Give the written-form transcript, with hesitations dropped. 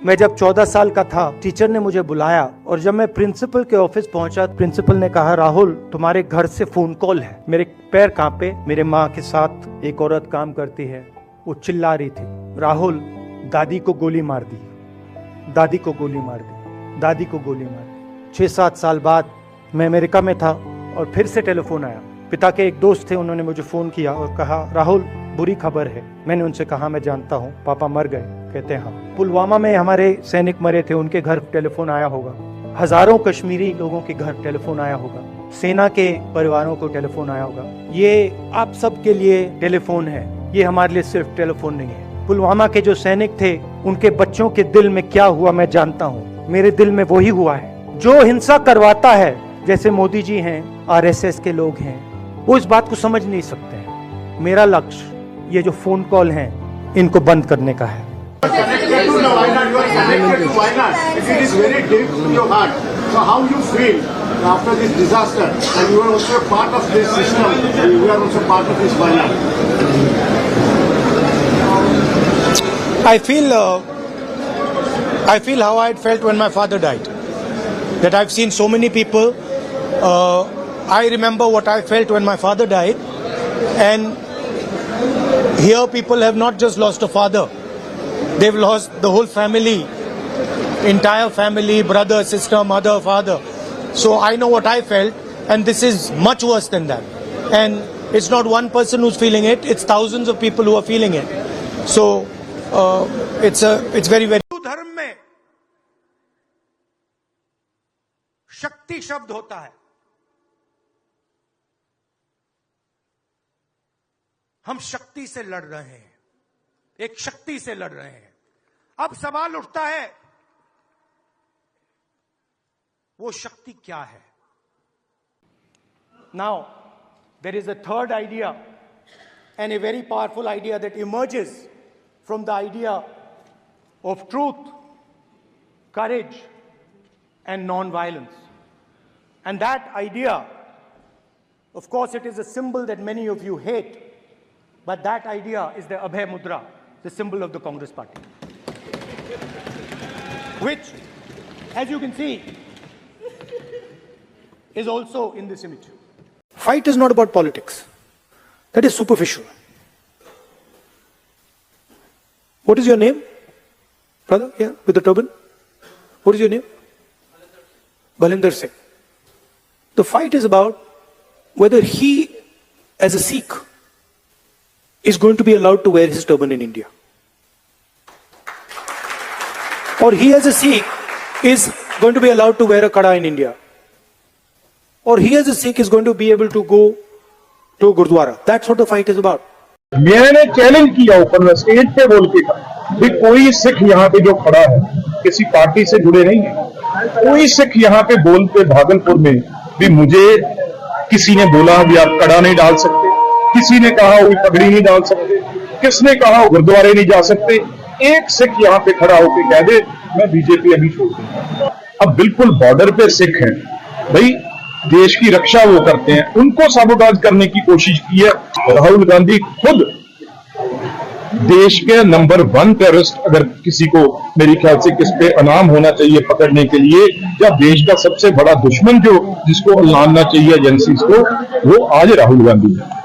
मैं जब 14 साल का था, टीचर ने मुझे बुलाया और जब मैं प्रिंसिपल के ऑफिस पहुंचा, प्रिंसिपल ने कहा, राहुल तुम्हारे घर से फोन कॉल है। मेरे पैर कांपे। मेरे माँ के साथ एक औरत काम करती है, वो चिल्ला रही थी, राहुल दादी को गोली मार दी, दादी को गोली मार दी, दादी को गोली मार दी। 6-7 साल बाद मैं अमेरिका में था और फिर से टेलीफोन आया। पिता के एक दोस्त थे, उन्होंने मुझे फोन किया और कहा, राहुल बुरी खबर है। मैंने उनसे कहा, मैं जानता हूँ, पापा मर गए। कहते हैं हाँ। पुलवामा में हमारे सैनिक मरे थे, उनके घर टेलीफोन आया होगा। हजारों कश्मीरी लोगों के घर टेलीफोन आया होगा। सेना के परिवारों को टेलीफोन आया होगा। ये आप सबके लिए टेलीफोन है, ये हमारे लिए सिर्फ टेलीफोन नहीं है। पुलवामा के जो सैनिक थे, उनके बच्चों के दिल में क्या हुआ मैं जानता हूँ। मेरे दिल में वही हुआ है। जो हिंसा करवाता है, जैसे मोदी जी हैं, आरएसएस के लोग हैं, वो इस बात को समझ नहीं सकते हैं। मेरा लक्ष्य ये जो फोन कॉल हैं, इनको बंद करने का है। Connected to Wayanad, you are connected to Wayanad. It is very deep to your heart. So how you feel after this disaster? And you are also part of this system. You are also part of this Wayanad. I feel how I felt when my father died. That I've seen so many people. I remember what I felt when my father died, and here people have not just lost a father. They've lost the whole family, entire family, brother, sister, mother, father. So I know what I felt, and this is much worse than that. And it's not one person who's feeling it, it's thousands of people who are feeling it. So it's very, very... धर्म में शक्ति शब्द होता है। हम शक्ति से लड़ रहे हैं, एक शक्ति से लड़ रहे हैं। अब सवाल उठता है, वो शक्ति क्या है? Now, there is a third idea, and a very powerful idea that emerges from the idea of truth, courage, and non-violence. And that idea, of course, it is a symbol that many of you hate, but that idea is the Abhay Mudra, the symbol of the Congress Party, which, as you can see, is also in this image. Fight is not about politics. That is superficial. What is your name? Brother, here, with the turban? What is your name? Balinder Singh. The fight is about whether he, as a Sikh, is going to be allowed to wear his turban in India. Or he, as a Sikh, is going to be allowed to wear a kada in India. Or he, as a Sikh, is going to be able to go to a Gurdwara. That's what the fight is about. मैंने challenge किया ऊपर में stage पे बोल के कहा कि कोई सिख यहाँ पे जो खड़ा है किसी पार्टी से जुड़े नहीं है। कोई सिख यहाँ पे बोलते भागलपुर में भी मुझे किसी ने बोला भी आप कड़ा नहीं डाल सकते, किसी ने कहा वो पगड़ी नहीं डाल सकते, किसने कहा गुरुद्वारे नहीं जा सकते। एक सिख यहाँ पे खड़ा होकर कह दे मैं बीजेपी अभी छोड़ दूंगा। अब बिल्कुल बॉर्डर पे सिख हैं भाई, देश की रक्षा वो करते हैं, उनको साबोटाज करने की कोशिश की है। राहुल गांधी खुद देश के नंबर 1 टेररिस्ट, अगर किसी को मेरे ख्याल से किस पे इनाम होना चाहिए पकड़ने के लिए, या देश का सबसे बड़ा दुश्मन जो जिसको लाना चाहिए एजेंसीज को, वो आज राहुल गांधी है।